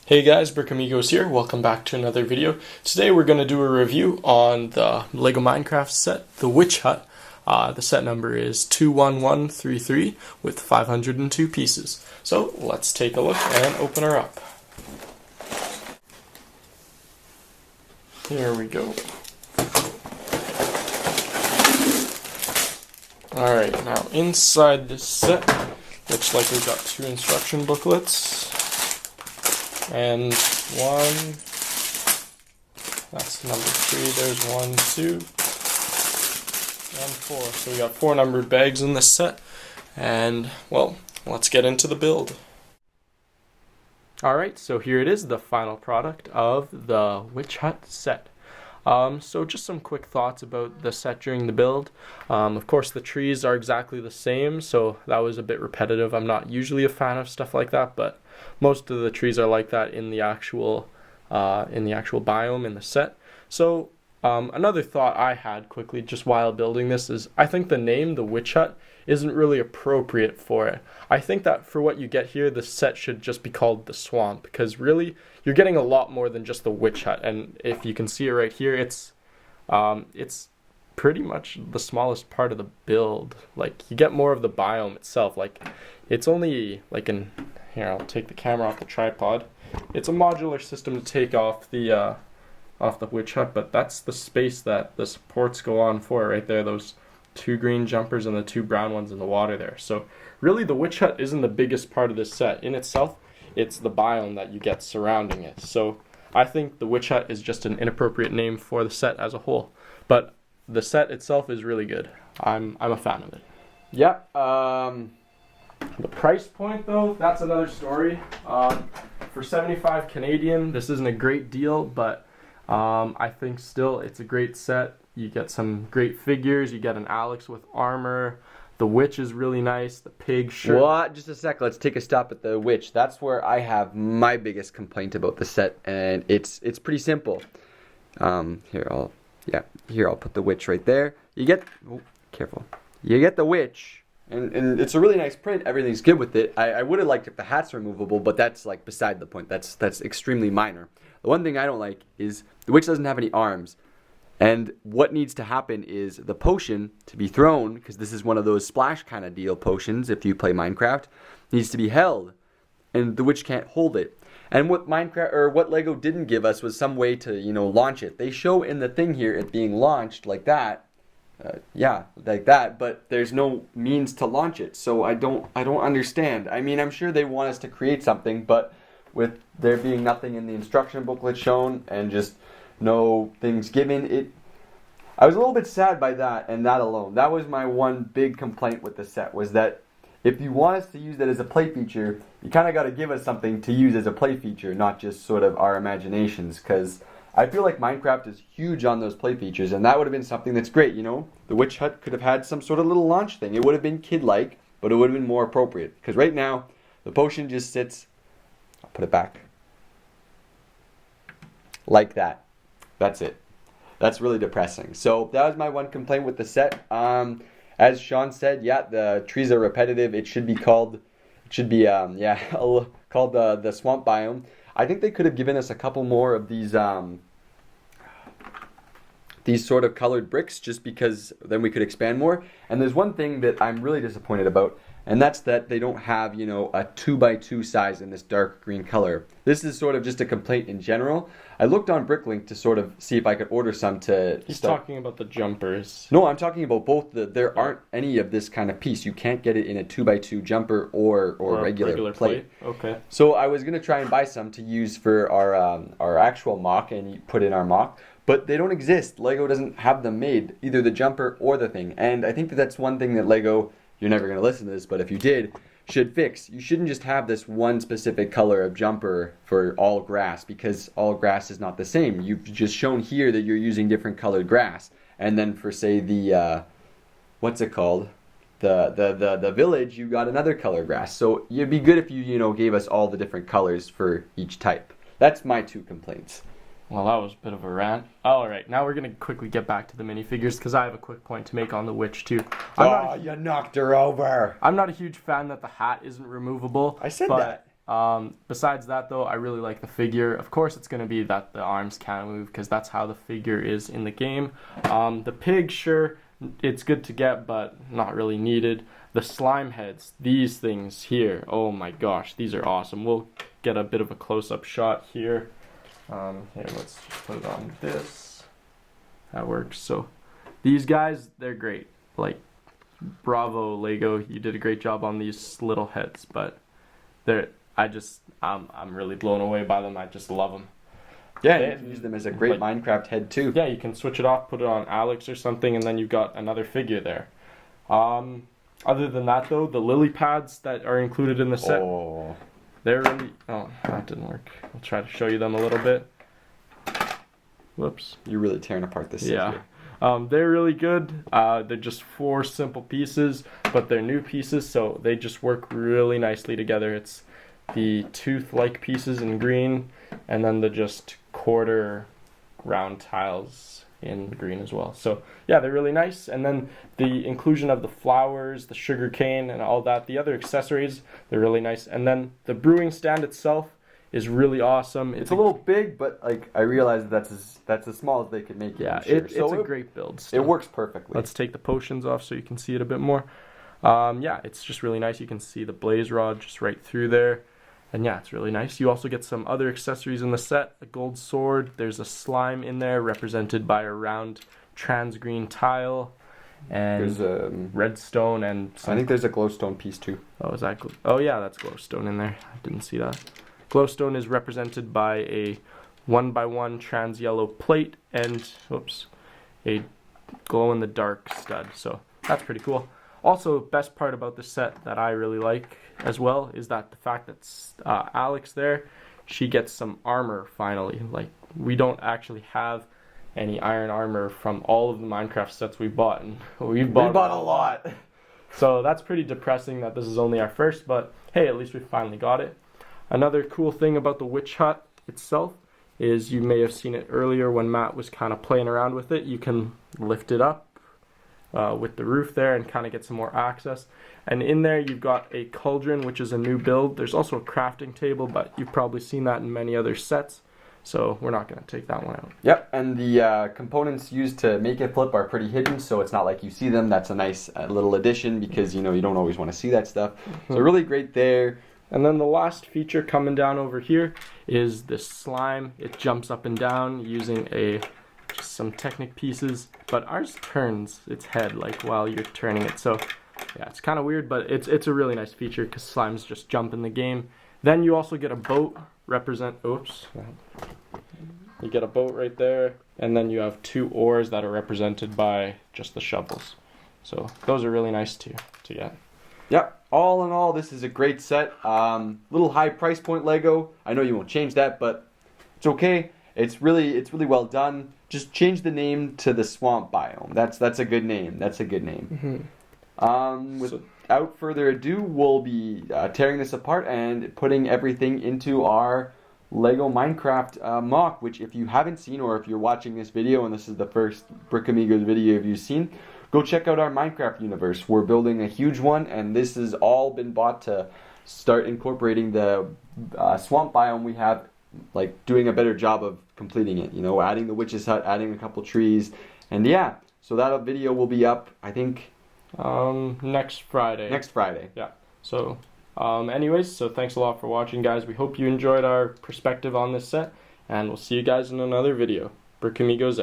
Hey guys, Brick Amigos here. Welcome back to another video. Today we're going to do a review on the LEGO Minecraft set, the Witch Hut. The set number is 21133 with 502 pieces. So let's take a look and open her up. Here we go. Alright, now inside this set, looks like we've got two instruction booklets. And one, that's number 3, there's 1, 2, and 4. So we got 4 numbered bags in this set, and well, let's get into the build. Alright, so here it is, the final product of the Witch Hut set. So just some quick thoughts about the set during the build. Of course the trees are exactly the same, so that was a bit repetitive. I'm not usually a fan of stuff like that, but most of the trees are like that in the actual biome in the set. So another thought I had quickly just while building this is I think the name, the Witch Hut, isn't really appropriate for it. I think that for what you get here, the set should just be called the Swamp, because really you're getting a lot more than just the Witch Hut. And if you can see it right here, it's pretty much the smallest part of the build. Like, you get more of the biome itself. Like, it's only like here, I'll take the camera off the tripod. It's a modular system to take off the Witch Hut, but that's the space that the supports go on for right there, those 2 green jumpers and the 2 brown ones in the water there. So really the Witch Hut isn't the biggest part of this set. In itself, it's the biome that you get surrounding it. So I think the Witch Hut is just an inappropriate name for the set as a whole. But the set itself is really good. I'm a fan of it. Yeah, The price point though, that's another story. For 75 Canadian, this isn't a great deal, but I think still it's a great set. You get some great figures, you get an Alex with armor, the witch is really nice, the pig shirt. What? Just a sec, let's take a stop at the witch. That's where I have my biggest complaint about the set, and it's pretty simple. Here I'll put the witch right there. You get, careful. You get the witch, and it's a really nice print, everything's good with it. I would have liked if the hat's removable, but that's like beside the point. That's extremely minor. The one thing I don't like is the witch doesn't have any arms. And what needs to happen is the potion to be thrown, because this is one of those splash kind of deal potions if you play Minecraft, needs to be held, and the witch can't hold it. And what LEGO didn't give us was some way to, launch it. They show in the thing here it being launched like that, like that, but there's no means to launch it. So I don't understand. I mean, I'm sure they want us to create something, but with there being nothing in the instruction booklet shown and just no things given, I was a little bit sad by that, and that alone. That was my one big complaint with the set, was that if you want us to use that as a play feature, you kind of got to give us something to use as a play feature, not just sort of our imaginations, because I feel like Minecraft is huge on those play features, and that would have been something that's great, The Witch Hut could have had some sort of little launch thing. It would have been kid-like, but it would have been more appropriate, because right now, the potion just sits, I'll put it back, like that. That's it. That's really depressing. So that was my one complaint with the set. As Sean said, yeah, the trees are repetitive. It should be called, called the swamp biome. I think they could have given us a couple more of these sort of colored bricks, just because then we could expand more. And there's one thing that I'm really disappointed about, and that's that they don't have, a 2x2 size in this dark green color. This is sort of just a complaint in general. I looked on Bricklink to sort of see if I could order some to... He's talking about the jumpers. No, I'm talking about both. There aren't any of this kind of piece. You can't get it in a 2x2 jumper or regular plate. Okay. So I was going to try and buy some to use for our actual mock and put in our mock. But they don't exist. LEGO doesn't have them made, either the jumper or the thing. And I think that's one thing that LEGO... You're never going to listen to this, but if you did, should fix. You shouldn't just have this one specific color of jumper for all grass, because all grass is not the same. You've just shown here that you're using different colored grass. And then for, say, the, what's it called? The village, you got another color grass. So it'd be good if you, gave us all the different colors for each type. That's my 2 complaints. Well, that was a bit of a rant. Alright, now we're going to quickly get back to the minifigures, because I have a quick point to make on the witch, too. You knocked her over. I'm not a huge fan that the hat isn't removable. I said that. Besides that, though, I really like the figure. Of course, it's going to be that the arms can't move because that's how the figure is in the game. The pig, sure, it's good to get, but not really needed. The slime heads, these things here, oh my gosh, these are awesome. We'll get a bit of a close-up shot here. Here, let's just put it on this. That works. So these guys, they're great. Like, bravo, Lego, you did a great job on these little heads, but I'm really blown away by them. I just love them. Yeah, you can use them as a great Minecraft head too. Yeah, you can switch it off, put it on Alex or something, and then you've got another figure there. Other than that, though, the lily pads that are included in the set, they're really... Oh, that didn't work. I'll try to show you them a little bit. Whoops. You're really tearing apart this set here. They're really good. They're just 4 simple pieces, but they're new pieces, so they just work really nicely together. It's the tooth-like pieces in green, and then the just quarter round tiles in green as well. So yeah, they're really nice. And then the inclusion of the flowers, the sugar cane, and all that, the other accessories, they're really nice. And then the brewing stand itself is really awesome. It's a little big, but like I realize that's as small as they could make it. Yeah, sure. it's a great build. It works perfectly. Let's take the potions off so you can see it a bit more. Yeah, it's just really nice. You can see the blaze rod just right through there. And yeah, it's really nice. You also get some other accessories in the set. A gold sword. There's a slime in there represented by a round trans green tile. And there's a redstone and I think there's a glowstone piece too. Oh, is that? Oh yeah, that's glowstone in there. I didn't see that. Glowstone is represented by a 1x1 trans yellow plate and a glow in the dark stud. So that's pretty cool. Also, best part about the set that I really like as well is that the fact that Alex there, she gets some armor finally. Like, we don't actually have any iron armor from all of the Minecraft sets we bought, and we bought a lot. So that's pretty depressing that this is only our first, but hey, at least we finally got it. Another cool thing about the witch hut itself is, you may have seen it earlier when Matt was kind of playing around with it, you can lift it up with the roof there and kind of get some more access. And in there you've got a cauldron, which is a new build. There's also a crafting table, but you've probably seen that in many other sets, so we're not going to take that one out. Yep, and the components used to make it flip are pretty hidden, so it's not like you see them. That's a nice little addition, because you don't always want to see that stuff. So really great there. And then the last feature coming down over here is this slime. It jumps up and down using just some Technic pieces, but ours turns its head like while you're turning it. So yeah, it's kind of weird, but it's a really nice feature because slimes just jump in the game. Then you also get a boat you get a boat right there, and then you have 2 oars that are represented by just the shovels. So those are really nice to get. Yep. All in all, this is a great set. Little high price point Lego. I know you won't change that, but it's okay. It's really well done. Just change the name to the Swamp Biome. That's a good name. That's a good name. Without further ado, we'll be tearing this apart and putting everything into our Lego Minecraft mock, which if you haven't seen, or if you're watching this video and this is the first Brick Amigos video you've seen, go check out our Minecraft universe. We're building a huge one, and this has all been bought to start incorporating the swamp biome we have, like doing a better job of completing it. Adding the witch's hut, adding a couple trees, and yeah. So that video will be up, I think, next Friday. Next Friday. Yeah. So, anyways, so thanks a lot for watching, guys. We hope you enjoyed our perspective on this set, and we'll see you guys in another video. Brick Amigos out.